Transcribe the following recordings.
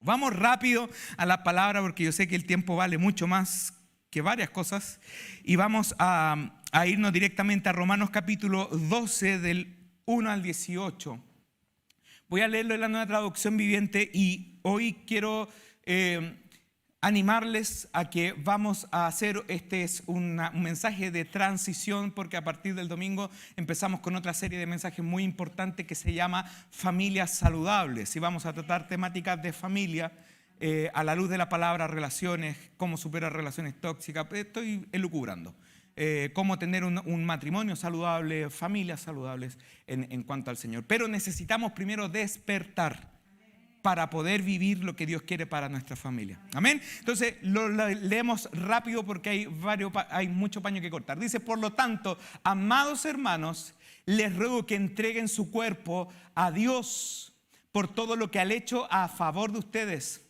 Vamos rápido a la palabra porque yo sé que el tiempo vale mucho más que varias cosas. Y vamos a irnos directamente a Romanos capítulo 12 del 1 al 18. Voy a leerlo en la Nueva Traducción Viviente y hoy quiero animarles a que vamos a hacer, este es un mensaje de transición porque a partir del domingo empezamos con otra serie de mensajes muy importantes que se llama Familias Saludables y vamos a tratar temáticas de familia a la luz de la palabra relaciones, cómo superar relaciones tóxicas. Estoy elucubrando. Cómo tener un matrimonio saludable, familias saludables en cuanto al Señor. Pero necesitamos primero despertar para poder vivir lo que Dios quiere para nuestra familia. Amén. Entonces lo leemos rápido porque hay mucho paño que cortar. Dice: por lo tanto, amados hermanos, les ruego que entreguen su cuerpo a Dios por todo lo que ha hecho a favor de ustedes,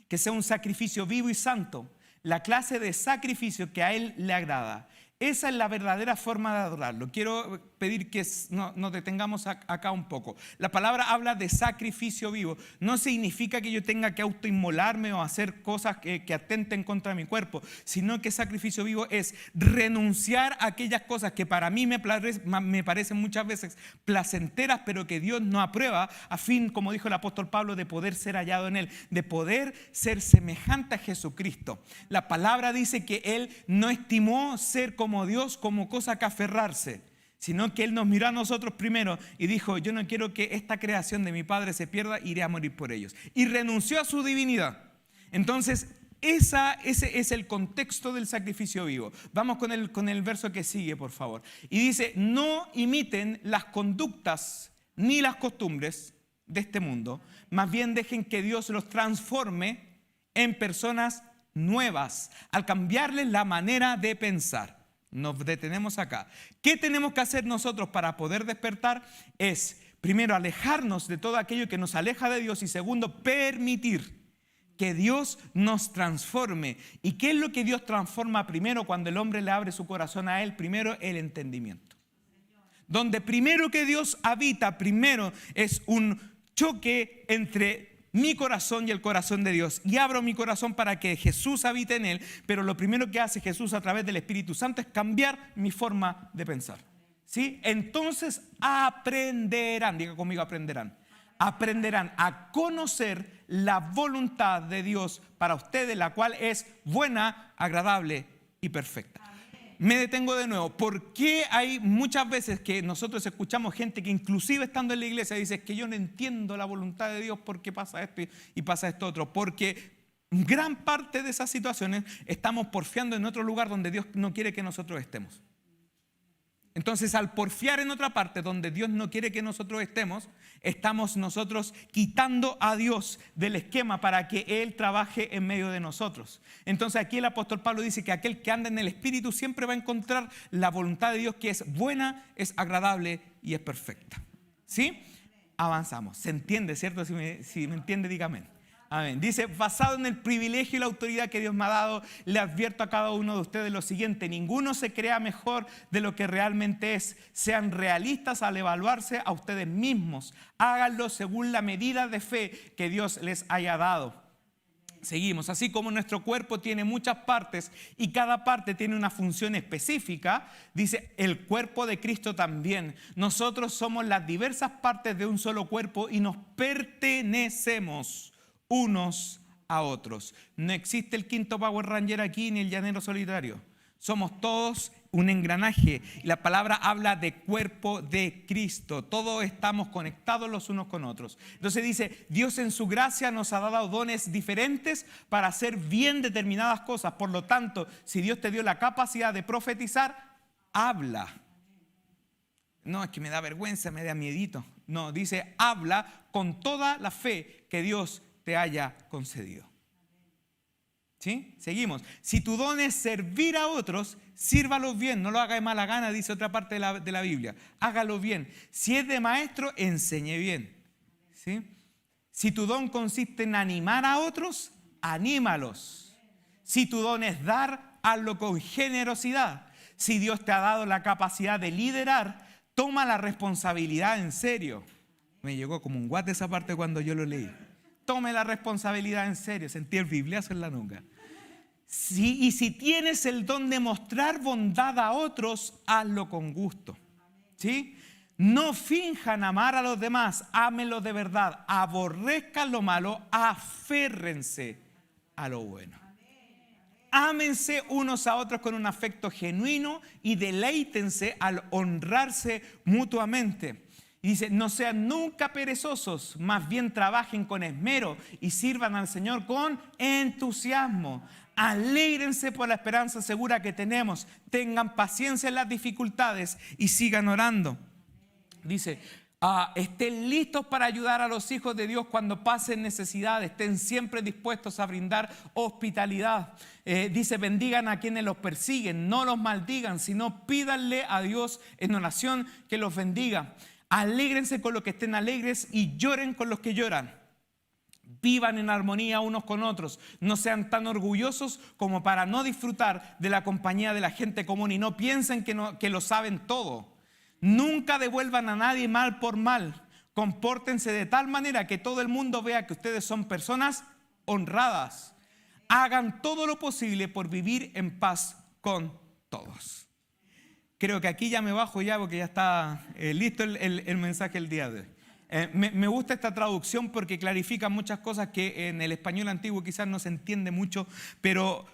que sea un sacrificio vivo y santo, la clase de sacrificio que a Él le agrada. Esa es la verdadera forma de adorarlo. Quiero pedir que nos detengamos acá un poco. La palabra habla de sacrificio vivo. No significa que yo tenga que autoinmolarme o hacer cosas que atenten contra mi cuerpo, sino que sacrificio vivo es renunciar a aquellas cosas que para mí me parecen muchas veces placenteras, pero que Dios no aprueba, a fin, como dijo el apóstol Pablo, de poder ser hallado en Él, de poder ser semejante a Jesucristo. La palabra dice que Él no estimó ser como Dios como cosa que aferrarse, sino que Él nos miró a nosotros primero y dijo: yo no quiero que esta creación de mi Padre se pierda, iré a morir por ellos. Y renunció a su divinidad. Entonces, ese es el contexto del sacrificio vivo. Vamos con el verso que sigue, por favor. Y dice: no imiten las conductas ni las costumbres de este mundo, más bien dejen que Dios los transforme en personas nuevas, al cambiarles la manera de pensar. Nos detenemos acá. ¿Qué tenemos que hacer nosotros para poder despertar? Es, primero, alejarnos de todo aquello que nos aleja de Dios y segundo, permitir que Dios nos transforme. ¿Y qué es lo que Dios transforma primero cuando el hombre le abre su corazón a Él? Primero, el entendimiento. Donde primero que Dios habita, primero es un choque entre mi corazón y el corazón de Dios, y abro mi corazón para que Jesús habite en él, pero lo primero que hace Jesús a través del Espíritu Santo es cambiar mi forma de pensar, ¿sí? Entonces aprenderán, diga conmigo, aprenderán a conocer la voluntad de Dios para ustedes, la cual es buena, agradable y perfecta. Me detengo de nuevo. ¿Por qué hay muchas veces que nosotros escuchamos gente que inclusive estando en la iglesia dice que yo no entiendo la voluntad de Dios porque pasa esto y pasa esto otro? Porque gran parte de esas situaciones estamos porfiando en otro lugar donde Dios no quiere que nosotros estemos. Entonces, al porfiar en otra parte donde Dios no quiere que nosotros estemos, estamos nosotros quitando a Dios del esquema para que Él trabaje en medio de nosotros. Entonces, aquí el apóstol Pablo dice que aquel que anda en el Espíritu siempre va a encontrar la voluntad de Dios, que es buena, es agradable y es perfecta. ¿Sí? Avanzamos. ¿Se entiende, cierto? Si me entiende, diga amén. Amén. Dice: basado en el privilegio y la autoridad que Dios me ha dado, le advierto a cada uno de ustedes lo siguiente: ninguno se crea mejor de lo que realmente es. Sean realistas al evaluarse a ustedes mismos. Háganlo según la medida de fe que Dios les haya dado. Seguimos. Así como nuestro cuerpo tiene muchas partes y cada parte tiene una función específica, dice, el cuerpo de Cristo también. Nosotros somos las diversas partes de un solo cuerpo y nos pertenecemos unos a otros. No existe el quinto Power Ranger aquí ni el llanero solitario. Somos todos un engranaje. La palabra habla de cuerpo de Cristo. Todos estamos conectados los unos con otros. Entonces dice: Dios en su gracia nos ha dado dones diferentes para hacer bien determinadas cosas. Por lo tanto, si Dios te dio la capacidad de profetizar, habla. No, es que me da vergüenza, me da miedito. No, dice: habla con toda la fe que Dios te haya concedido. ¿Sí? Seguimos. Si tu don es servir a otros, sírvalos bien. No lo haga de mala gana, dice otra parte de la Biblia. Hágalo bien. Si es de maestro, enseñe bien. ¿Sí? Si tu don consiste en animar a otros, anímalos. Si tu don es dar, hazlo con generosidad. Si Dios te ha dado la capacidad de liderar, toma la responsabilidad en serio. Me llegó como un guate esa parte cuando yo lo leí. Tome la responsabilidad en serio. Sentí el bibliazo en la nuca. Y si tienes el don de mostrar bondad a otros, hazlo con gusto. ¿Sí? No finjan amar a los demás, ámenlos de verdad. Aborrezcan lo malo, aférrense a lo bueno. Ámense unos a otros con un afecto genuino y deleítense al honrarse mutuamente. Y dice, no sean nunca perezosos, más bien trabajen con esmero y sirvan al Señor con entusiasmo. Alégrense por la esperanza segura que tenemos. Tengan paciencia en las dificultades y sigan orando. Dice, estén listos para ayudar a los hijos de Dios cuando pasen necesidad. Estén siempre dispuestos a brindar hospitalidad. Dice, bendigan a quienes los persiguen, no los maldigan, sino pídanle a Dios en oración que los bendiga. Alégrense con los que estén alegres y lloren con los que lloran. Vivan en armonía unos con otros. No sean tan orgullosos como para no disfrutar de la compañía de la gente común y no piensen que lo saben todo. Nunca devuelvan a nadie mal por mal. Compórtense de tal manera que todo el mundo vea que ustedes son personas honradas. Hagan todo lo posible por vivir en paz con todos. Creo que aquí ya me bajo ya porque ya está listo el mensaje el día de hoy. Me gusta esta traducción porque clarifica muchas cosas que en el español antiguo quizás no se entiende mucho, pero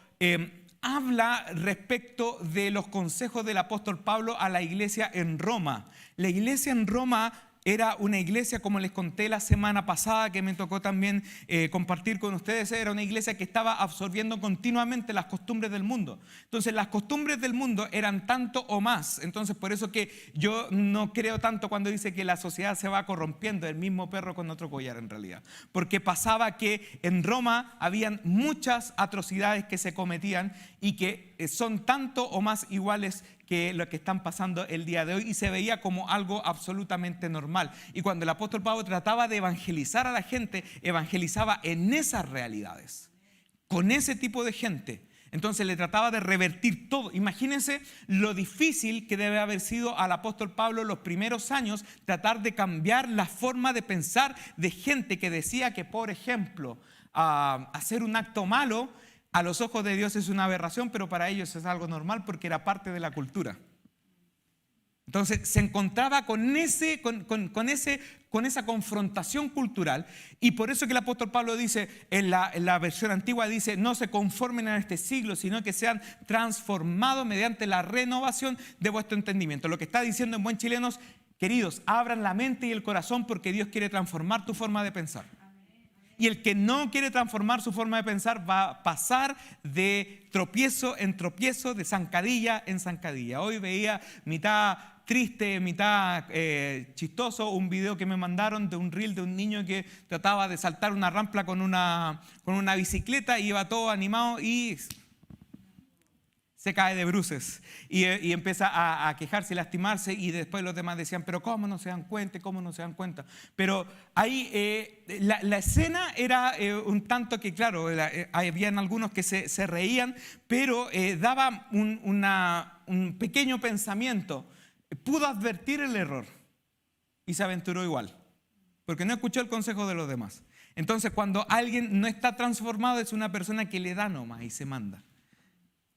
habla respecto de los consejos del apóstol Pablo a la iglesia en Roma. La iglesia en Roma era una iglesia, como les conté la semana pasada, que me tocó también compartir con ustedes, era una iglesia que estaba absorbiendo continuamente las costumbres del mundo. Entonces las costumbres del mundo eran tanto o más. Entonces por eso que yo no creo tanto cuando dice que la sociedad se va corrompiendo, el mismo perro con otro collar en realidad. Porque pasaba que en Roma habían muchas atrocidades que se cometían y que son tanto o más iguales que lo que están pasando el día de hoy y se veía como algo absolutamente normal. Y cuando el apóstol Pablo trataba de evangelizar a la gente, evangelizaba en esas realidades, con ese tipo de gente. Entonces le trataba de revertir todo. Imagínense lo difícil que debe haber sido al apóstol Pablo los primeros años tratar de cambiar la forma de pensar de gente que decía que, por ejemplo, hacer un acto malo a los ojos de Dios es una aberración, pero para ellos es algo normal porque era parte de la cultura. Entonces se encontraba con esa confrontación cultural y por eso que el apóstol Pablo dice, en la versión antigua dice, no se conformen a este siglo, sino que sean transformados mediante la renovación de vuestro entendimiento. Lo que está diciendo en buen chileno, queridos, abran la mente y el corazón porque Dios quiere transformar tu forma de pensar. Y el que no quiere transformar su forma de pensar va a pasar de tropiezo en tropiezo, de zancadilla en zancadilla. Hoy veía mitad triste, mitad chistoso, un video que me mandaron de un reel de un niño que trataba de saltar una rampa con una bicicleta y iba todo animado y se cae de bruces y empieza a quejarse y lastimarse y después los demás decían, pero ¿cómo no se dan cuenta? ¿Cómo no se dan cuenta? Pero ahí la escena era un tanto que, claro, habían algunos que se reían, pero daba un pequeño pensamiento. Pudo advertir el error y se aventuró igual, porque no escuchó el consejo de los demás. Entonces, cuando alguien no está transformado, es una persona que le da nomás y se manda.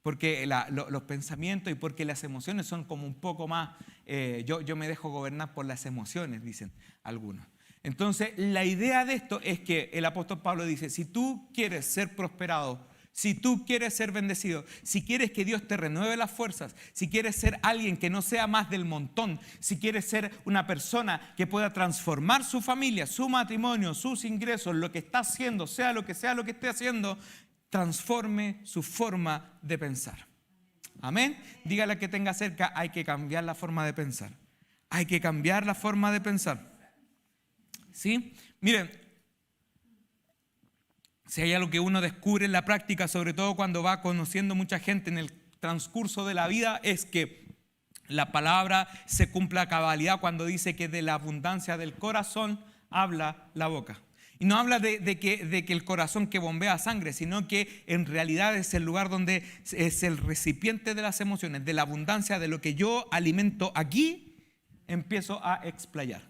Porque los pensamientos y porque las emociones son como un poco más, yo me dejo gobernar por las emociones, dicen algunos. Entonces, la idea de esto es que el apóstol Pablo dice, si tú quieres ser prosperado, si tú quieres ser bendecido, si quieres que Dios te renueve las fuerzas, si quieres ser alguien que no sea más del montón, si quieres ser una persona que pueda transformar su familia, su matrimonio, sus ingresos, lo que está haciendo, sea lo que esté haciendo, transforme su forma de pensar. Amén. Dígale que tenga cerca, hay que cambiar la forma de pensar. Hay que cambiar la forma de pensar. ¿Sí? Miren, si hay algo que uno descubre en la práctica, sobre todo cuando va conociendo mucha gente en el transcurso de la vida, es que la palabra se cumple a cabalidad cuando dice que de la abundancia del corazón habla la boca. Y no habla de que el corazón que bombea sangre, sino que en realidad es el lugar donde es el recipiente de las emociones, de la abundancia de lo que yo alimento aquí, empiezo a explayar.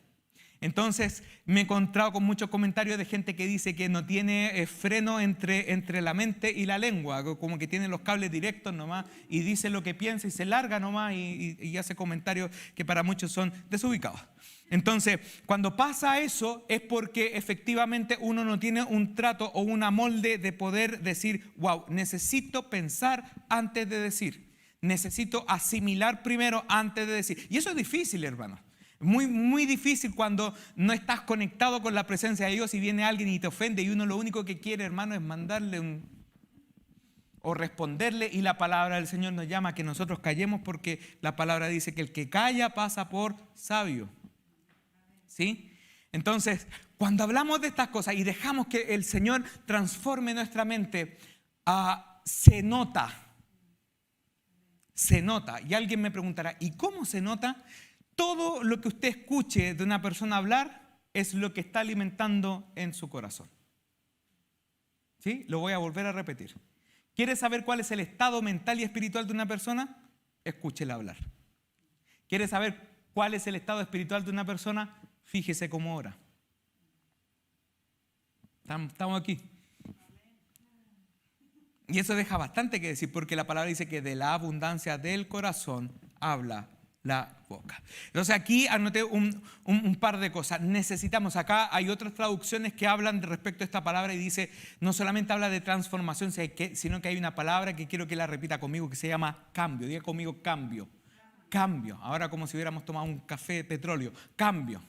Entonces me he encontrado con muchos comentarios de gente que dice que no tiene freno entre la mente y la lengua, como que tiene los cables directos nomás y dice lo que piensa y se larga nomás y hace comentarios que para muchos son desubicados. Entonces, cuando pasa eso es porque efectivamente uno no tiene un trato o una molde de poder decir, wow, necesito pensar antes de decir, necesito asimilar primero antes de decir. Y eso es difícil, hermano. Muy, muy difícil cuando no estás conectado con la presencia de Dios y viene alguien y te ofende y uno lo único que quiere, hermano, es mandarle o responderle, y la palabra del Señor nos llama a que nosotros callemos porque la palabra dice que el que calla pasa por sabio. ¿Sí? Entonces, cuando hablamos de estas cosas y dejamos que el Señor transforme nuestra mente, se nota. Se nota. Y alguien me preguntará, ¿y cómo se nota? Todo lo que usted escuche de una persona hablar es lo que está alimentando en su corazón. ¿Sí? Lo voy a volver a repetir. ¿Quiere saber cuál es el estado mental y espiritual de una persona? Escúchela hablar. ¿Quiere saber cuál es el estado espiritual de una persona? Fíjese cómo ora. Estamos aquí. Y eso deja bastante que decir, porque la palabra dice que de la abundancia del corazón habla la boca. Entonces aquí anoté un par de cosas. Necesitamos, acá hay otras traducciones que hablan respecto a esta palabra y dice, no solamente habla de transformación, sino que hay una palabra que quiero que la repita conmigo que se llama cambio. Diga conmigo cambio. Cambio. Ahora como si hubiéramos tomado un café de petróleo. Cambio.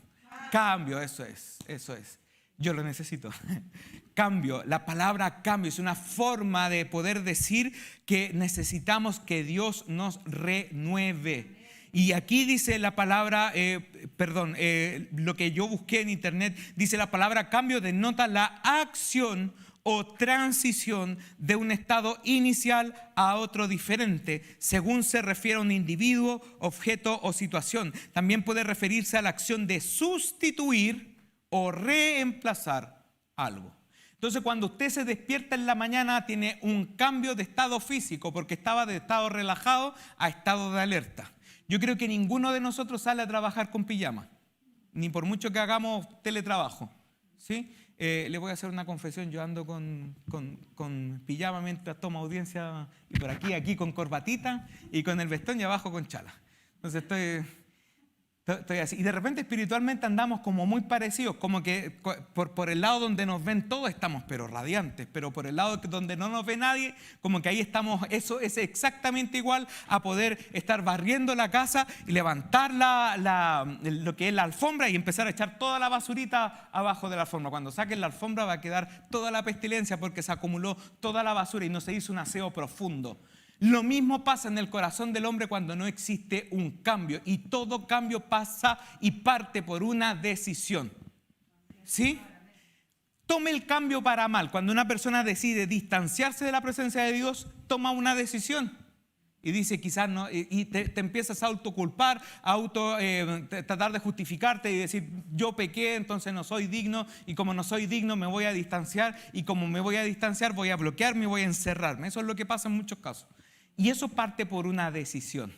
Cambio, eso es. Yo lo necesito. Cambio, la palabra cambio es una forma de poder decir que necesitamos que Dios nos renueve. Y aquí dice la palabra, lo que yo busqué en internet, dice la palabra cambio denota la acción o transición de un estado inicial a otro diferente, según se refiere a un individuo, objeto o situación. También puede referirse a la acción de sustituir o reemplazar algo. Entonces, cuando usted se despierta en la mañana, tiene un cambio de estado físico, porque estaba de estado relajado a estado de alerta. Yo creo que ninguno de nosotros sale a trabajar con pijama, ni por mucho que hagamos teletrabajo, ¿sí? Le voy a hacer una confesión, yo ando con pijama mientras tomo audiencia y por aquí con corbatita y con el vestón y abajo con chala. Entonces estoy así. Y de repente espiritualmente andamos como muy parecidos, como que por el lado donde nos ven todos estamos pero radiantes, pero por el lado donde no nos ve nadie, como que ahí estamos, eso es exactamente igual a poder estar barriendo la casa y levantar lo que es la alfombra y empezar a echar toda la basurita abajo de la alfombra. Cuando saquen la alfombra va a quedar toda la pestilencia porque se acumuló toda la basura y no se hizo un aseo profundo. Lo mismo pasa en el corazón del hombre cuando no existe un cambio, y todo cambio pasa y parte por una decisión. ¿Sí? Tome el cambio para mal. Cuando una persona decide distanciarse de la presencia de Dios, toma una decisión y dice quizás no, y te empiezas a autoculpar, tratar de justificarte y decir yo pequé, entonces no soy digno, y como no soy digno me voy a distanciar, y como me voy a distanciar voy a bloquearme y voy a encerrarme. Eso es lo que pasa en muchos casos. Y eso parte por una decisión.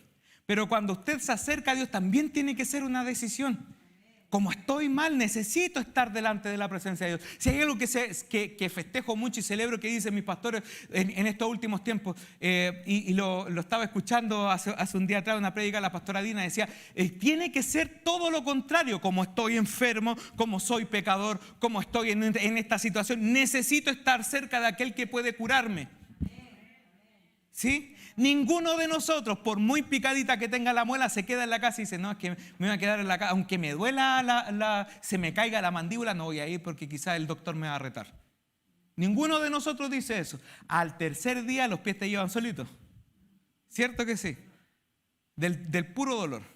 Pero cuando usted se acerca a Dios también tiene que ser una decisión. Como estoy mal, necesito estar delante de la presencia de Dios. Si hay algo que festejo mucho y celebro que dicen mis pastores en estos últimos tiempos, y lo estaba escuchando hace un día atrás, una prédica, la pastora Dina decía, tiene que ser todo lo contrario. Como estoy enfermo, como soy pecador, como estoy en esta situación, necesito estar cerca de aquel que puede curarme. ¿Sí? Ninguno de nosotros, por muy picadita que tenga la muela, se queda en la casa y dice, no, es que me voy a quedar en la casa, aunque me duela, se me caiga la mandíbula, no voy a ir porque quizás el doctor me va a retar. Ninguno de nosotros dice eso. Al tercer día los pies te llevan solitos. ¿Cierto que sí? Del puro dolor.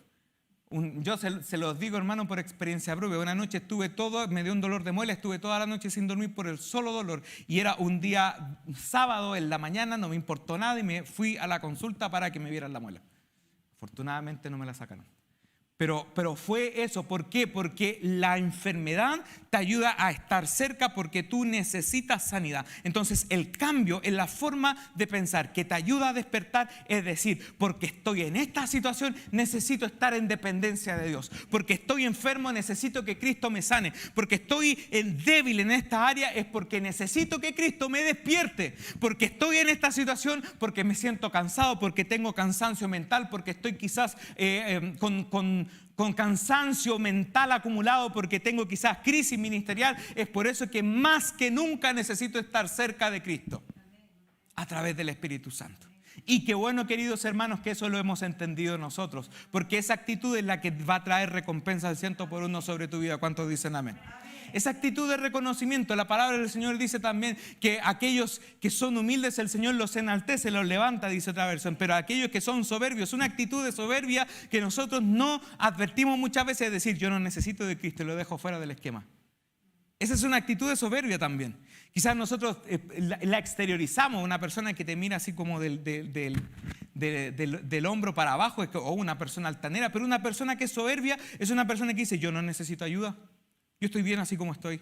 Yo se los digo, hermano, por experiencia propia. Una noche me dio un dolor de muela, estuve toda la noche sin dormir por el solo dolor. Y era un día sábado en la mañana, no me importó nada y me fui a la consulta para que me vieran la muela. Afortunadamente no me la sacaron. Pero fue eso. ¿Por qué? Porque la enfermedad te ayuda a estar cerca porque tú necesitas sanidad. Entonces el cambio en la forma de pensar que te ayuda a despertar es decir, porque estoy en esta situación necesito estar en dependencia de Dios. Porque estoy enfermo necesito que Cristo me sane. Porque estoy débil en esta área es porque necesito que Cristo me despierte. Porque estoy en esta situación porque me siento cansado, porque tengo cansancio mental, porque estoy quizás con cansancio mental acumulado, porque tengo quizás crisis ministerial. Es por eso que más que nunca necesito estar cerca de Cristo a través del Espíritu Santo. Y qué bueno, queridos hermanos, que eso lo hemos entendido nosotros, porque esa actitud es la que va a traer recompensa al 100% sobre tu vida. ¿Cuántos dicen amén? Esa actitud de reconocimiento, la palabra del Señor dice también que aquellos que son humildes el Señor los enaltece, los levanta, dice otra versión, pero aquellos que son soberbios, una actitud de soberbia que nosotros no advertimos muchas veces, es decir, yo no necesito de Cristo y lo dejo fuera del esquema. Esa es una actitud de soberbia también. Quizás nosotros la exteriorizamos, una persona que te mira así como del hombro para abajo, o una persona altanera, pero una persona que es soberbia es una persona que dice, yo no necesito ayuda. Yo estoy bien así como estoy.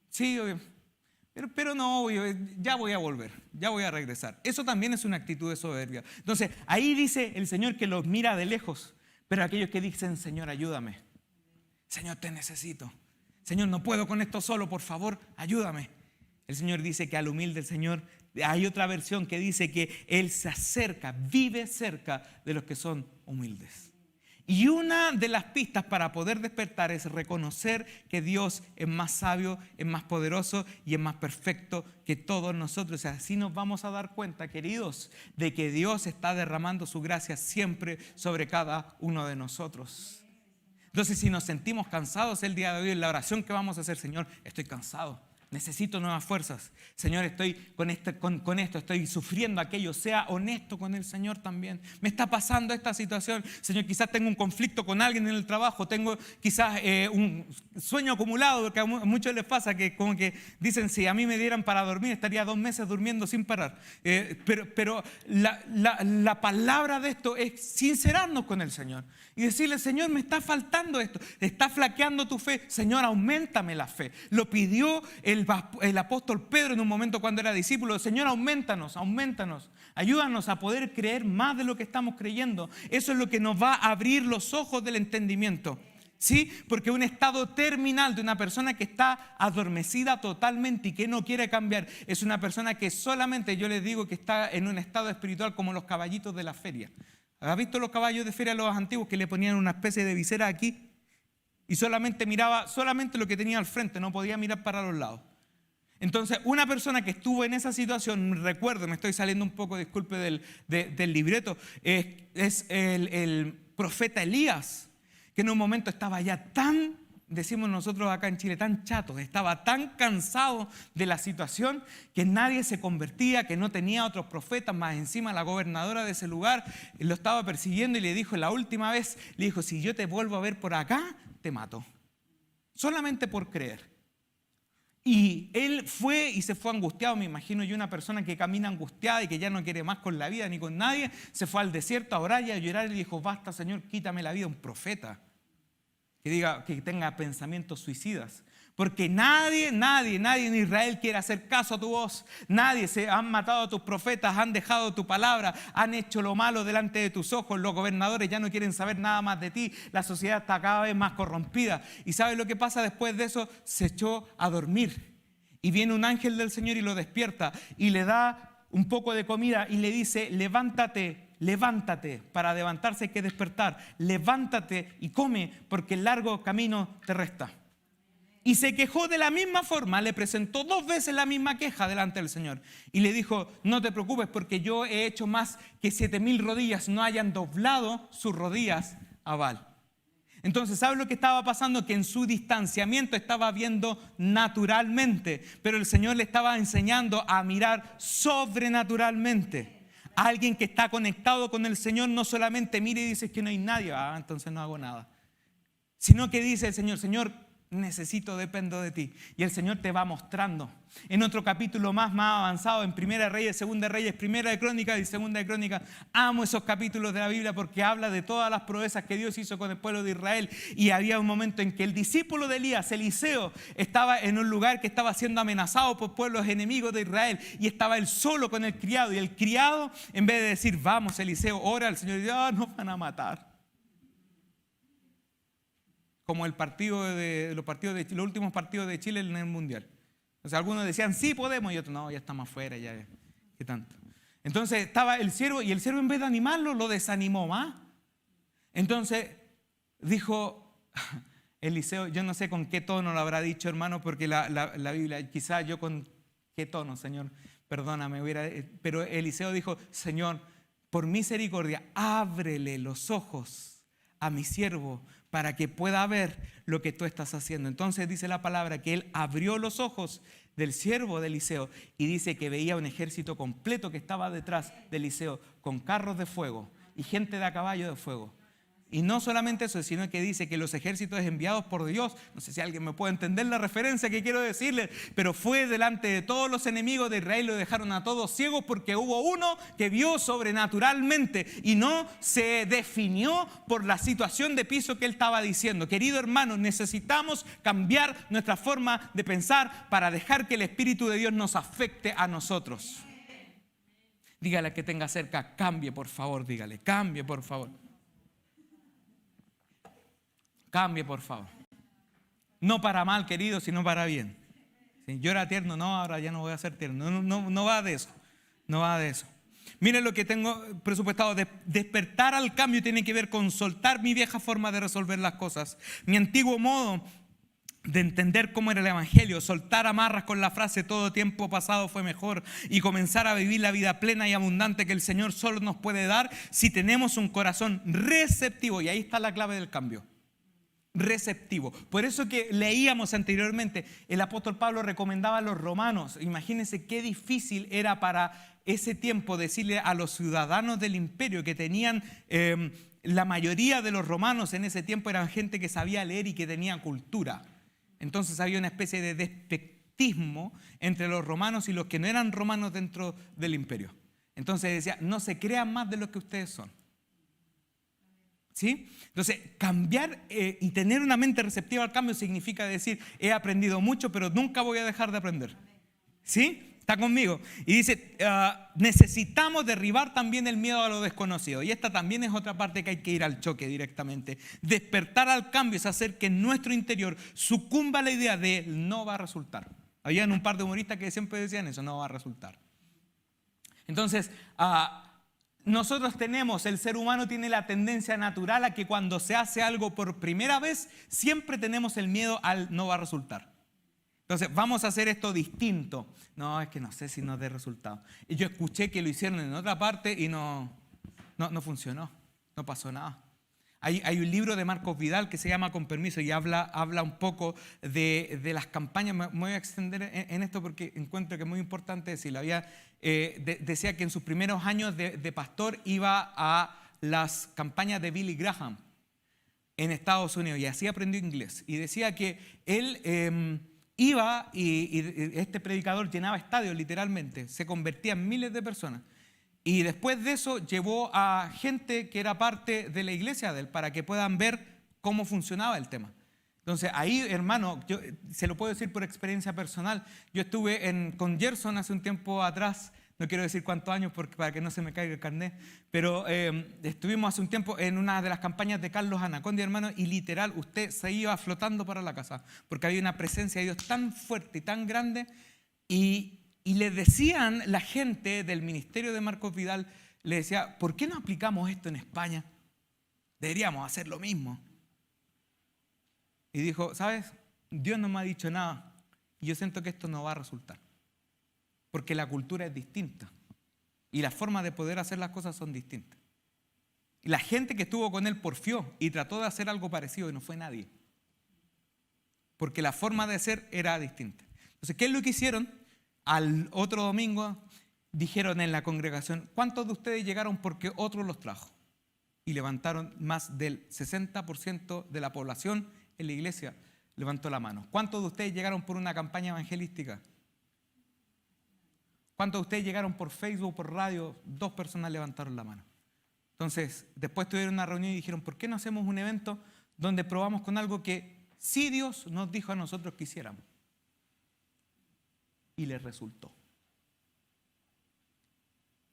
Sí, pero no, ya voy a volver, ya voy a regresar. Eso también es una actitud de soberbia. Entonces, ahí dice el Señor que los mira de lejos, pero aquellos que dicen, Señor, ayúdame. Señor, te necesito. Señor, no puedo con esto solo, por favor, ayúdame. El Señor dice que al humilde el Señor, hay otra versión que dice que Él se acerca, vive cerca de los que son humildes. Y una de las pistas para poder despertar es reconocer que Dios es más sabio, es más poderoso y es más perfecto que todos nosotros. Así nos vamos a dar cuenta, queridos, de que Dios está derramando su gracia siempre sobre cada uno de nosotros. Entonces, si nos sentimos cansados el día de hoy, en la oración que vamos a hacer, Señor, estoy cansado. Necesito nuevas fuerzas. Señor, estoy con esto, estoy sufriendo aquello. Sea honesto con el Señor también. Me está pasando esta situación. Señor, quizás tengo un conflicto con alguien en el trabajo. Tengo quizás un sueño acumulado, porque a muchos les pasa que como que dicen, si a mí me dieran para dormir, estaría 2 meses durmiendo sin parar. Pero la palabra de esto es sincerarnos con el Señor. Y decirle, Señor, me está faltando esto. Está flaqueando tu fe. Señor, auméntame la fe. Lo pidió el apóstol Pedro en un momento cuando era discípulo. Señor, aumentanos. Ayúdanos a poder creer más de lo que estamos creyendo. Eso es lo que nos va a abrir los ojos del entendimiento. ¿Sí? Porque un estado terminal de una persona que está adormecida totalmente y que no quiere cambiar es una persona que solamente, yo les digo, que está en un estado espiritual como los caballitos de la feria. ¿Has visto los caballos de feria, los antiguos, que le ponían una especie de visera aquí? Y solamente miraba lo que tenía al frente, no podía mirar para los lados. Entonces, una persona que estuvo en esa situación, recuerdo, me estoy saliendo un poco, disculpe, del libreto, es el profeta Elías, que en un momento estaba ya tan, decimos nosotros acá en Chile, tan chato, estaba tan cansado de la situación que nadie se convertía, que no tenía otros profetas, más encima la gobernadora de ese lugar lo estaba persiguiendo y le dijo, la última vez, le dijo, si yo te vuelvo a ver por acá, te mato, solamente por creer. Y él fue y se fue angustiado, me imagino yo, una persona que camina angustiada y que ya no quiere más con la vida ni con nadie, se fue al desierto a orar y a llorar y dijo, basta, Señor, quítame la vida. Un profeta que tenga pensamientos suicidas. Porque nadie en Israel quiere hacer caso a tu voz. Nadie, se han matado a tus profetas, han dejado tu palabra, han hecho lo malo delante de tus ojos. Los gobernadores ya no quieren saber nada más de ti. La sociedad está cada vez más corrompida. ¿Y sabes lo que pasa después de eso? Se echó a dormir. Y viene un ángel del Señor y lo despierta y le da un poco de comida y le dice, levántate. Para levantarse hay que despertar. Levántate y come porque el largo camino te resta. Y se quejó de la misma forma, le presentó 2 veces la misma queja delante del Señor. Y le dijo, no te preocupes porque yo he hecho más que 7,000 rodillas no hayan doblado sus rodillas a Baal. Entonces, ¿sabes lo que estaba pasando? Que en su distanciamiento estaba viendo naturalmente, pero el Señor le estaba enseñando a mirar sobrenaturalmente. Alguien que está conectado con el Señor no solamente mira y dice que no hay nadie, entonces no hago nada. Sino que dice el Señor, dependo de ti. Y el Señor te va mostrando. En otro capítulo más avanzado, en Primera de Reyes, Segunda de Reyes, Primera de Crónicas y Segunda de Crónicas, amo esos capítulos de la Biblia porque habla de todas las proezas que Dios hizo con el pueblo de Israel. Y había un momento en que el discípulo de Elías, Eliseo, estaba en un lugar que estaba siendo amenazado por pueblos enemigos de Israel, y estaba él solo con el criado. Y el criado, en vez de decir, vamos Eliseo, ora al Señor, y dice, nos van a matar. Como los últimos partidos de Chile en el Mundial. O sea, algunos decían, sí podemos, y otros, no, ya estamos afuera, ya, ¿qué tanto? Entonces estaba el siervo, y el siervo en vez de animarlo, lo desanimó más. Entonces dijo Eliseo, yo no sé con qué tono lo habrá dicho, hermano, porque la Biblia, quizás yo con qué tono, Señor, perdóname, pero Eliseo dijo, Señor, por misericordia, ábrele los ojos a mi siervo para que pueda ver lo que tú estás haciendo. Entonces dice la palabra que él abrió los ojos del siervo de Eliseo y dice que veía un ejército completo que estaba detrás de Eliseo con carros de fuego y gente de a caballo de fuego. Y no solamente eso, sino que dice que los ejércitos enviados por Dios, no sé si alguien me puede entender la referencia que quiero decirle, pero fue delante de todos los enemigos de Israel, lo dejaron a todos ciegos porque hubo uno que vio sobrenaturalmente y no se definió por la situación de piso que él estaba diciendo. Querido hermano, necesitamos cambiar nuestra forma de pensar para dejar que el Espíritu de Dios nos afecte a nosotros. Dígale que tenga cerca, cambie por favor, dígale, cambie por favor. Cambie, por favor. No para mal, querido, sino para bien. Si yo era tierno, no, ahora ya no voy a ser tierno. No va de eso. No va de eso. Miren lo que tengo presupuestado. Despertar al cambio tiene que ver con soltar mi vieja forma de resolver las cosas. Mi antiguo modo de entender cómo era el evangelio, soltar amarras con la frase todo tiempo pasado fue mejor y comenzar a vivir la vida plena y abundante que el Señor solo nos puede dar si tenemos un corazón receptivo. Y ahí está la clave del cambio. Receptivo. Por eso que leíamos anteriormente, el apóstol Pablo recomendaba a los romanos. Imagínense qué difícil era para ese tiempo decirle a los ciudadanos del imperio que tenían, la mayoría de los romanos en ese tiempo eran gente que sabía leer y que tenía cultura. Entonces había una especie de despectismo entre los romanos y los que no eran romanos dentro del imperio. Entonces decía, no se crean más de lo que ustedes son. ¿Sí? Entonces, cambiar y tener una mente receptiva al cambio significa decir, he aprendido mucho, pero nunca voy a dejar de aprender. ¿Sí? ¿Está conmigo? Y dice, necesitamos derribar también el miedo a lo desconocido. Y esta también es otra parte que hay que ir al choque directamente. Despertar al cambio es hacer que en nuestro interior sucumba la idea de no va a resultar. Habían un par de humoristas que siempre decían eso, no va a resultar. Entonces, nosotros el ser humano tiene la tendencia natural a que cuando se hace algo por primera vez, siempre tenemos el miedo al no va a resultar. Entonces, vamos a hacer esto distinto. No, es que no sé si nos dé resultado. Y yo escuché que lo hicieron en otra parte y no funcionó, no pasó nada. Hay un libro de Marcos Vidal que se llama Con Permiso y habla un poco de las campañas. Me voy a extender en esto porque encuentro que es muy importante decirlo. Decía que en sus primeros años de pastor iba a las campañas de Billy Graham en Estados Unidos y así aprendió inglés. Y decía que él iba y este predicador llenaba estadios literalmente, se convertía en miles de personas. Y después de eso llevó a gente que era parte de la iglesia de él para que puedan ver cómo funcionaba el tema. Entonces ahí, hermano, yo se lo puedo decir por experiencia personal. Yo estuve con Gerson hace un tiempo atrás, no quiero decir cuántos años para que no se me caiga el carnet, pero estuvimos hace un tiempo en una de las campañas de Carlos Anaconda, hermano, y literal usted se iba flotando para la casa porque había una presencia de Dios tan fuerte y tan grande. Y le decían la gente del ministerio de Marcos Vidal, le decía, ¿por qué no aplicamos esto en España? Deberíamos hacer lo mismo. Y dijo, ¿sabes? Dios no me ha dicho nada y yo siento que esto no va a resultar. Porque la cultura es distinta y las formas de poder hacer las cosas son distintas. Y la gente que estuvo con él porfió y trató de hacer algo parecido y no fue nadie. Porque la forma de ser era distinta. Entonces, ¿qué es lo que hicieron? Al otro domingo dijeron en la congregación, ¿cuántos de ustedes llegaron porque otro los trajo? Y levantaron más del 60% de la población en la iglesia, levantó la mano. ¿Cuántos de ustedes llegaron por una campaña evangelística? ¿Cuántos de ustedes llegaron por Facebook, por radio? 2 personas levantaron la mano. Entonces, después tuvieron una reunión y dijeron, ¿por qué no hacemos un evento donde probamos con algo que sí Dios nos dijo a nosotros que hiciéramos? Y les resultó.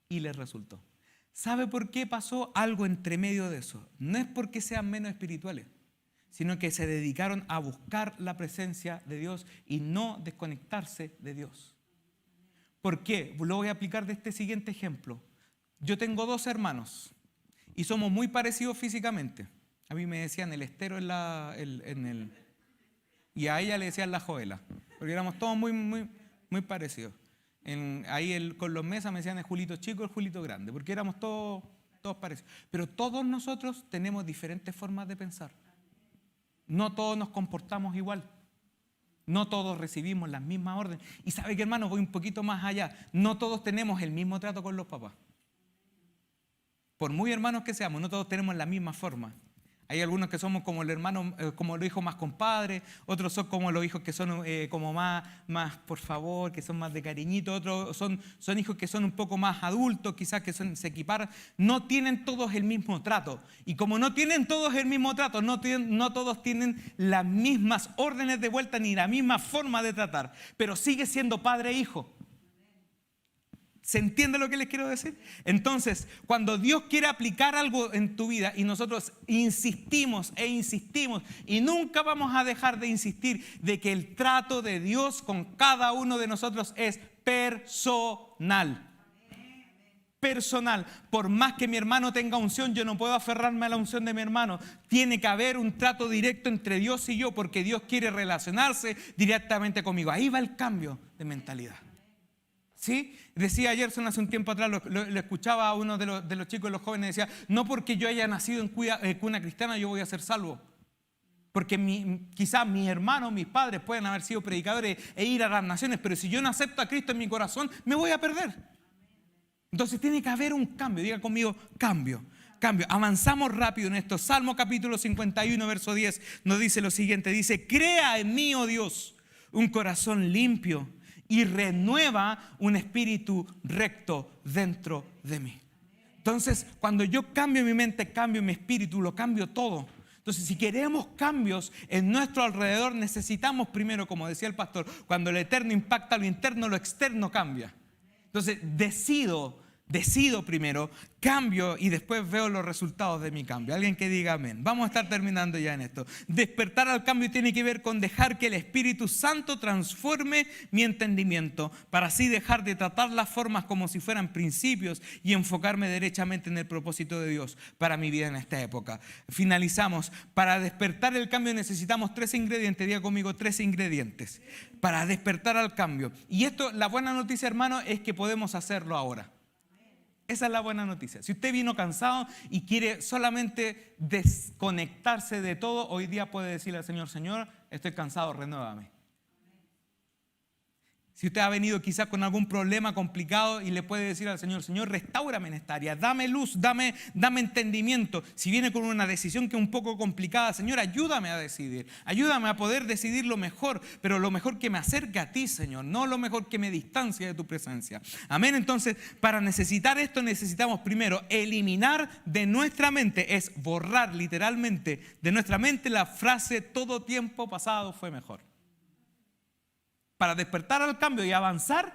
Y les resultó. ¿Sabe por qué pasó algo entre medio de eso? No es porque sean menos espirituales, sino que se dedicaron a buscar la presencia de Dios y no desconectarse de Dios. ¿Por qué? Lo voy a aplicar de este siguiente ejemplo. Yo tengo 2 hermanos y somos muy parecidos físicamente. A mí me decían el Estero y a ella le decían la Joela, porque éramos todos muy parecidos. Con los mesas me decían el Julito chico, el Julito grande, porque éramos todos parecidos. Pero todos nosotros tenemos diferentes formas de pensar. No todos nos comportamos igual. No todos recibimos las mismas órdenes. Y sabe que, hermano, voy un poquito más allá. No todos tenemos el mismo trato con los papás. Por muy hermanos que seamos, no todos tenemos la misma forma. Hay algunos que somos como el hermano, como los hijos más compadres, otros son como los hijos que son como más por favor, que son más de cariñito, otros son hijos que son un poco más adultos, quizás que se equiparan. No tienen todos el mismo trato. Y como no tienen todos el mismo trato, no todos tienen las mismas órdenes de vuelta ni la misma forma de tratar, pero sigue siendo padre e hijo. ¿Se entiende lo que les quiero decir? Entonces, cuando Dios quiere aplicar algo en tu vida y nosotros insistimos e insistimos y nunca vamos a dejar de insistir de que el trato de Dios con cada uno de nosotros es personal. Personal. Por más que mi hermano tenga unción, yo no puedo aferrarme a la unción de mi hermano. Tiene que haber un trato directo entre Dios y yo porque Dios quiere relacionarse directamente conmigo. Ahí va el cambio de mentalidad. ¿Sí? Decía Gerson hace un tiempo atrás, lo escuchaba a uno de los chicos, de los jóvenes, decía, no porque yo haya nacido en cuna cristiana yo voy a ser salvo. Porque quizás mis hermanos, mis padres pueden haber sido predicadores e ir a las naciones, pero si yo no acepto a Cristo en mi corazón, me voy a perder. Entonces tiene que haber un cambio. Diga conmigo, cambio. Cambio. Avanzamos rápido en esto. Salmo capítulo 51, verso 10 nos dice lo siguiente. Dice, crea en mí, oh Dios, un corazón limpio y renueva un espíritu recto dentro de mí. Entonces, cuando yo cambio mi mente, cambio mi espíritu, lo cambio todo. Entonces, si queremos cambios en nuestro alrededor, necesitamos primero, como decía el pastor, cuando el eterno impacta lo interno, lo externo cambia. Entonces, decido primero, cambio y después veo los resultados de mi cambio. Alguien que diga amén. Vamos a estar terminando ya en esto. Despertar al cambio tiene que ver con dejar que el Espíritu Santo transforme mi entendimiento para así dejar de tratar las formas como si fueran principios y enfocarme derechamente en el propósito de Dios para mi vida en esta época. Finalizamos. Para despertar el cambio necesitamos 3 ingredientes. Diga conmigo 3 ingredientes para despertar al cambio. Y esto, la buena noticia, hermano, es que podemos hacerlo ahora. Esa es la buena noticia. Si usted vino cansado y quiere solamente desconectarse de todo, hoy día puede decirle al Señor, Señor, estoy cansado, renuévame. Si usted ha venido quizás con algún problema complicado y le puede decir al Señor, Señor, restáurame en esta área, dame luz, dame entendimiento. Si viene con una decisión que es un poco complicada, Señor, ayúdame a decidir, ayúdame a poder decidir lo mejor, pero lo mejor que me acerque a ti, Señor, no lo mejor que me distancie de tu presencia. Amén. Entonces, para necesitar esto necesitamos primero eliminar de nuestra mente, es borrar literalmente de nuestra mente la frase todo tiempo pasado fue mejor. Para despertar al cambio y avanzar,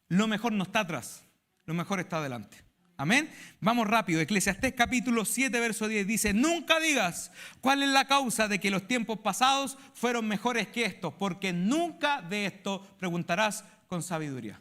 lo mejor no está atrás, lo mejor está adelante. Amén. Vamos rápido. Eclesiastés capítulo 7, verso 10 dice, nunca digas cuál es la causa de que los tiempos pasados fueron mejores que estos, porque nunca de esto preguntarás con sabiduría.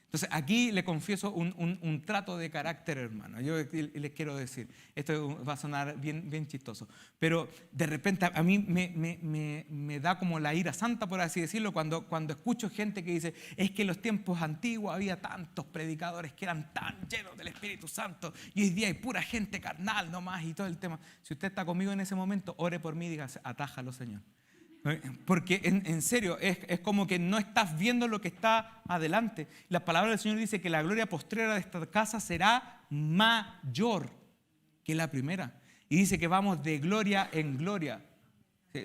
Entonces aquí le confieso un trato de carácter, hermano. Yo les quiero decir, esto va a sonar bien chistoso, pero de repente a mí me da como la ira santa, por así decirlo, cuando escucho gente que dice, es que en los tiempos antiguos había tantos predicadores que eran tan llenos del Espíritu Santo y hoy día hay pura gente carnal nomás y todo el tema. Si usted está conmigo en ese momento, ore por mí y diga, atájalo, Señor. Porque en serio, es como que no estás viendo lo que está adelante. La palabra del Señor dice que la gloria postrera de esta casa será mayor que la primera. Y dice que vamos de gloria en gloria.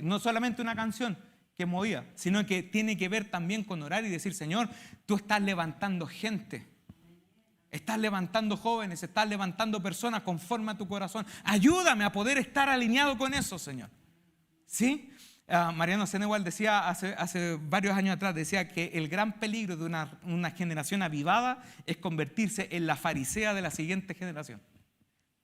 No solamente una canción que movía, sino que tiene que ver también con orar y decir, Señor, tú estás levantando gente. Estás levantando jóvenes, estás levantando personas conforme a tu corazón. Ayúdame a poder estar alineado con eso, Señor. ¿Sí? Mariano Senegal decía hace varios años atrás, decía que el gran peligro de una generación avivada es convertirse en la farisea de la siguiente generación.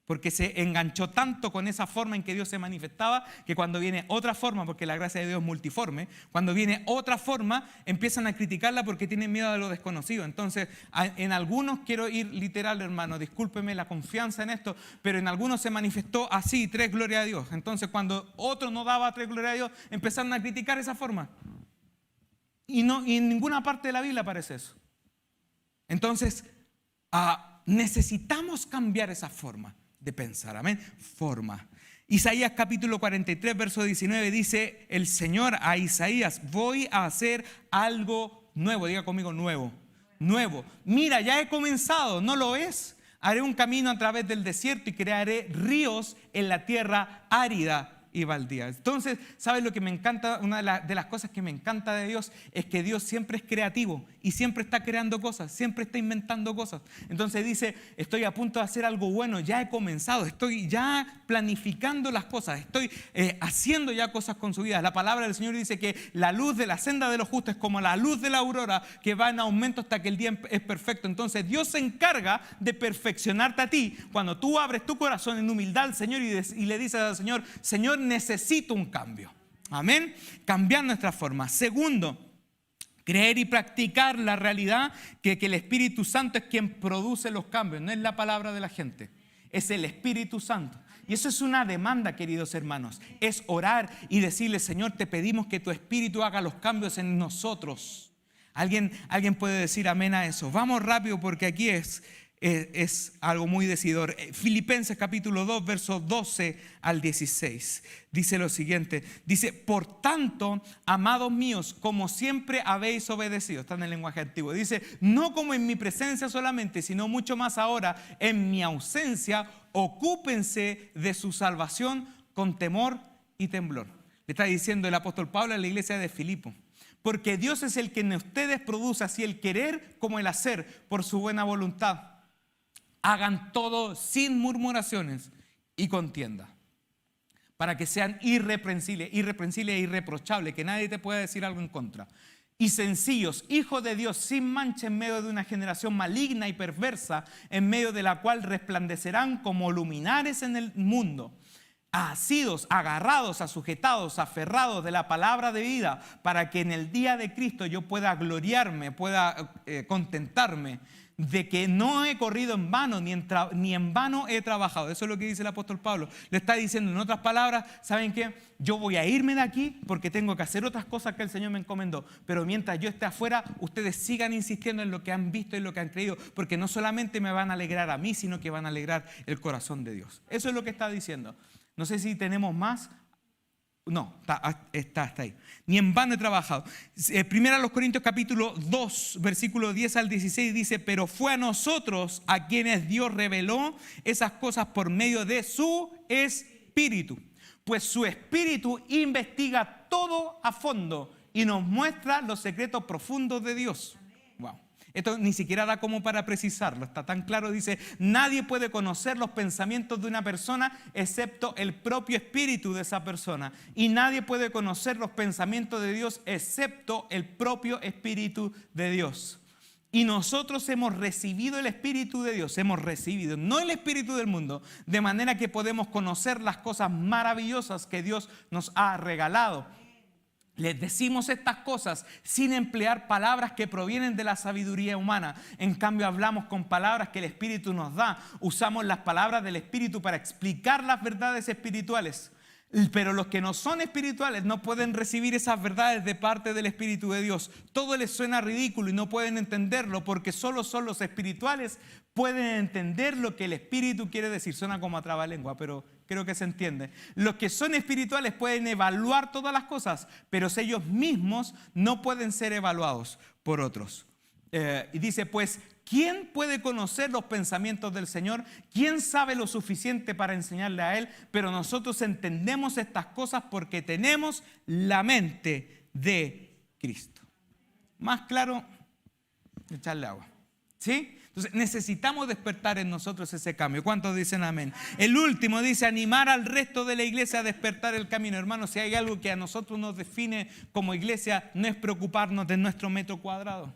Porque se enganchó tanto con esa forma en que Dios se manifestaba, que cuando viene otra forma, porque la gracia de Dios es multiforme, cuando viene otra forma, empiezan a criticarla porque tienen miedo de lo desconocido. Entonces, en algunos, quiero ir literal, hermano, discúlpeme la confianza en esto, pero en algunos se manifestó así, 3 gloria a Dios. Entonces, cuando otro no daba 3 gloria a Dios, empezaron a criticar esa forma. Y en ninguna parte de la Biblia aparece eso. Entonces, necesitamos cambiar esa forma de pensar, amén, forma. Isaías capítulo 43, verso 19 dice el Señor a Isaías, voy a hacer algo nuevo, diga conmigo nuevo, nuevo. Mira, ya he comenzado, ¿no lo ves? Haré un camino a través del desierto y crearé ríos en la tierra árida y baldía. Entonces, ¿sabes lo que me encanta? Una de las cosas que me encanta de Dios es que Dios siempre es creativo y siempre está creando cosas, siempre está inventando cosas. Entonces dice, estoy a punto de hacer algo bueno, ya he comenzado, estoy ya planificando las cosas, estoy haciendo ya cosas con su vida. La palabra del Señor dice que la luz de la senda de los justos es como la luz de la aurora que va en aumento hasta que el día es perfecto. Entonces Dios se encarga de perfeccionarte a ti cuando tú abres tu corazón en humildad al Señor y le dices al Señor, Señor, necesito un cambio. Amén. Cambiar nuestra forma. Segundo, creer y practicar la realidad que el Espíritu Santo es quien produce los cambios. No es la palabra de la gente, es el Espíritu Santo. Y eso es una demanda, queridos hermanos. Es orar y decirle, Señor, te pedimos que tu Espíritu haga los cambios en nosotros. ¿Alguien puede decir amén a eso? Vamos rápido porque aquí es algo muy decidor. Filipenses capítulo 2, versos 12 al 16. Dice lo siguiente. Dice, por tanto, amados míos, como siempre habéis obedecido. Está en el lenguaje antiguo. Dice, no como en mi presencia solamente, sino mucho más ahora en mi ausencia, ocúpense de su salvación con temor y temblor. Le está diciendo el apóstol Pablo a la iglesia de Filipo. Porque Dios es el que en ustedes produce así el querer como el hacer por su buena voluntad. Hagan todo sin murmuraciones y contienda, para que sean irreprensibles e irreprochables, que nadie te pueda decir algo en contra. Y sencillos, hijos de Dios, sin mancha en medio de una generación maligna y perversa, en medio de la cual resplandecerán como luminares en el mundo. Asidos, agarrados, sujetados, aferrados de la palabra de vida, para que en el día de Cristo yo pueda gloriarme, pueda contentarme de que no he corrido en vano, ni en vano he trabajado. Eso es lo que dice el apóstol Pablo. Le está diciendo en otras palabras, ¿saben qué? Yo voy a irme de aquí porque tengo que hacer otras cosas que el Señor me encomendó. Pero mientras yo esté afuera, ustedes sigan insistiendo en lo que han visto y en lo que han creído, porque no solamente me van a alegrar a mí, sino que van a alegrar el corazón de Dios. Eso es lo que está diciendo. No sé si tenemos más. No, está hasta ahí. Ni en vano he trabajado. Primera los Corintios capítulo 2, versículo 10 al 16 dice, pero fue a nosotros a quienes Dios reveló esas cosas por medio de su Espíritu. Pues su Espíritu investiga todo a fondo y nos muestra los secretos profundos de Dios. Wow. Esto ni siquiera da como para precisarlo, está tan claro, dice, nadie puede conocer los pensamientos de una persona excepto el propio espíritu de esa persona. Y nadie puede conocer los pensamientos de Dios excepto el propio espíritu de Dios. Y nosotros hemos recibido el Espíritu de Dios, hemos recibido, no el espíritu del mundo, de manera que podemos conocer las cosas maravillosas que Dios nos ha regalado. Les decimos estas cosas sin emplear palabras que provienen de la sabiduría humana. En cambio, hablamos con palabras que el Espíritu nos da. Usamos las palabras del Espíritu para explicar las verdades espirituales. Pero los que no son espirituales no pueden recibir esas verdades de parte del Espíritu de Dios. Todo les suena ridículo y no pueden entenderlo porque solo son los espirituales pueden entender lo que el Espíritu quiere decir. Suena como a trabalengua, pero creo que se entiende. Los que son espirituales pueden evaluar todas las cosas, pero ellos mismos no pueden ser evaluados por otros. Y dice, pues, ¿quién puede conocer los pensamientos del Señor? ¿Quién sabe lo suficiente para enseñarle a Él? Pero nosotros entendemos estas cosas porque tenemos la mente de Cristo. Más claro, echarle agua. ¿Sí? Entonces necesitamos despertar en nosotros ese cambio. ¿Cuántos dicen amén? El último dice animar al resto de la iglesia a despertar el camino. Hermanos, si hay algo que a nosotros nos define como iglesia, no es preocuparnos de nuestro metro cuadrado.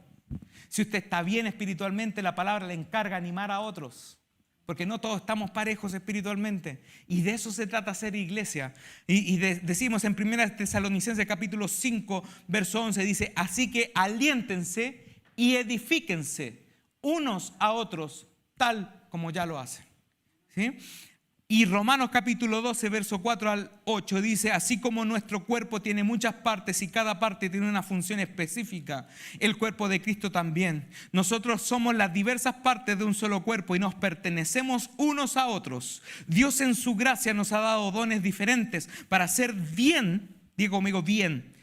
Si usted está bien espiritualmente, la palabra le encarga animar a otros. Porque no todos estamos parejos espiritualmente. Y de eso se trata ser iglesia. Decimos en 1 Tesalonicenses capítulo 5, verso 11, dice, así que aliéntense y edifíquense unos a otros, tal como ya lo hacen. ¿Sí? Y Romanos capítulo 12, verso 4 al 8 dice, así como nuestro cuerpo tiene muchas partes y cada parte tiene una función específica, el cuerpo de Cristo también. Nosotros somos las diversas partes de un solo cuerpo y nos pertenecemos unos a otros. Dios en su gracia nos ha dado dones diferentes para hacer bien, digo conmigo, bien,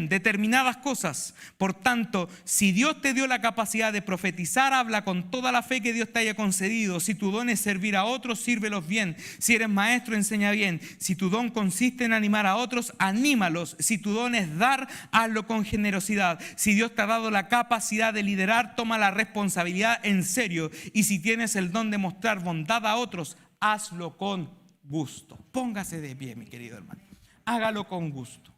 determinadas cosas. Por tanto, si Dios te dio la capacidad de profetizar, habla con toda la fe que Dios te haya concedido. Si tu don es servir a otros, sírvelos bien. Si eres maestro, enseña bien. Si tu don consiste en animar a otros, anímalos. Si tu don es dar, hazlo con generosidad. Si Dios te ha dado la capacidad de liderar, toma la responsabilidad en serio. Y si tienes el don de mostrar bondad a otros, hazlo con gusto. Póngase de pie, mi querido hermano. Hágalo con gusto.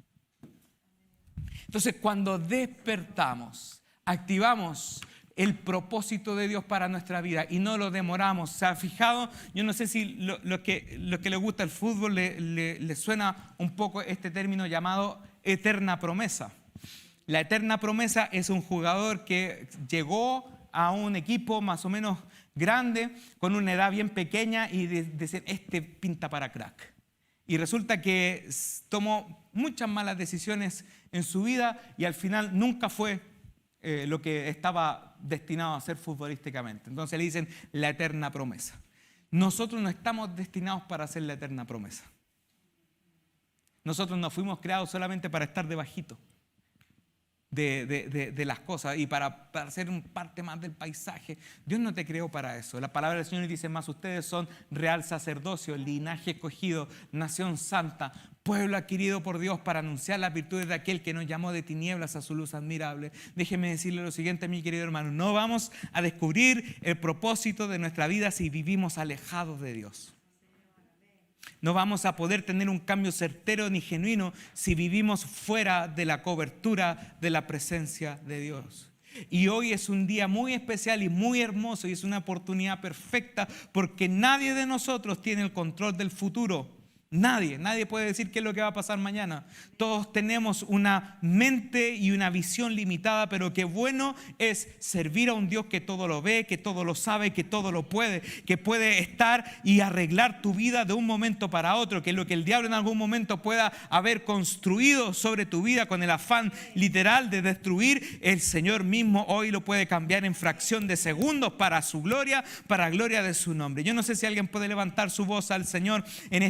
Entonces, cuando despertamos, activamos el propósito de Dios para nuestra vida y no lo demoramos. ¿Se ha fijado? Yo no sé si lo que le gusta el fútbol le suena un poco este término llamado eterna promesa. La eterna promesa es un jugador que llegó a un equipo más o menos grande, con una edad bien pequeña y decían, este pinta para crack. Y resulta que tomó muchas malas decisiones en su vida y al final nunca fue lo que estaba destinado a ser futbolísticamente. Entonces le dicen la eterna promesa. Nosotros no estamos destinados para ser la eterna promesa. Nosotros no fuimos creados solamente para estar debajito de las cosas y para ser un parte más del paisaje. Dios no te creó para eso. La palabra del Señor dice más, ustedes son real sacerdocio, linaje escogido, nación santa, pueblo adquirido por Dios para anunciar las virtudes de aquel que nos llamó de tinieblas a su luz admirable. Déjeme decirle lo siguiente, mi querido hermano, no vamos a descubrir el propósito de nuestra vida si vivimos alejados de Dios. No vamos a poder tener un cambio certero ni genuino si vivimos fuera de la cobertura de la presencia de Dios. Y hoy es un día muy especial y muy hermoso y es una oportunidad perfecta porque nadie de nosotros tiene el control del futuro. Nadie puede decir qué es lo que va a pasar mañana. Todos tenemos una mente y una visión limitada, pero qué bueno es servir a un Dios que todo lo ve, que todo lo sabe, que todo lo puede, que puede estar y arreglar tu vida de un momento para otro, que lo que el diablo en algún momento pueda haber construido sobre tu vida con el afán literal de destruir, el Señor mismo hoy lo puede cambiar en fracción de segundos para su gloria, para gloria de su nombre. Yo no sé si alguien puede levantar su voz al Señor en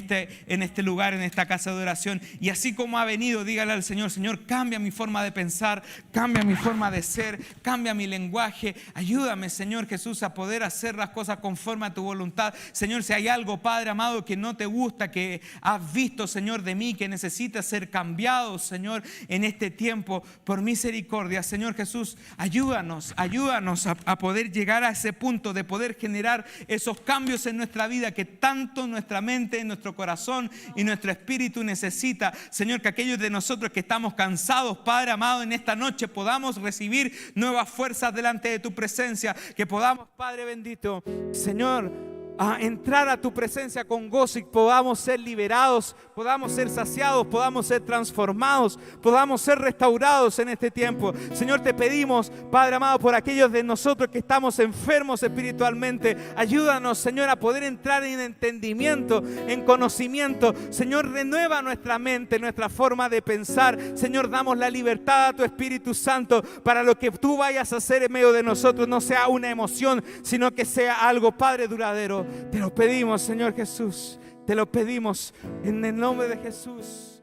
este lugar, en esta casa de oración, y así como ha venido, dígale al Señor, Señor, cambia mi forma de pensar, cambia mi forma de ser, cambia mi lenguaje, ayúdame, Señor Jesús, a poder hacer las cosas conforme a tu voluntad. Señor, si hay algo, Padre amado, que no te gusta, que has visto, Señor, de mí, que necesita ser cambiado, Señor, en este tiempo, por misericordia, Señor Jesús, ayúdanos a poder llegar a ese punto de poder generar esos cambios en nuestra vida que tanto nuestra mente, nuestro corazón y nuestro espíritu necesita. Señor, que aquellos de nosotros que estamos cansados, Padre amado, en esta noche podamos recibir nuevas fuerzas delante de tu presencia, que podamos, Padre bendito, Señor, a entrar a tu presencia con gozo y podamos ser liberados, podamos ser saciados, podamos ser transformados, podamos ser restaurados en este tiempo. Señor, te pedimos, Padre amado, por aquellos de nosotros que estamos enfermos espiritualmente, ayúdanos, Señor, a poder entrar en entendimiento, en conocimiento. Señor, renueva nuestra mente, nuestra forma de pensar. Señor, damos la libertad a tu Espíritu Santo para lo que tú vayas a hacer en medio de nosotros no sea una emoción, sino que sea algo, Padre, duradero. Te lo pedimos, Señor Jesús, te lo pedimos en el nombre de Jesús.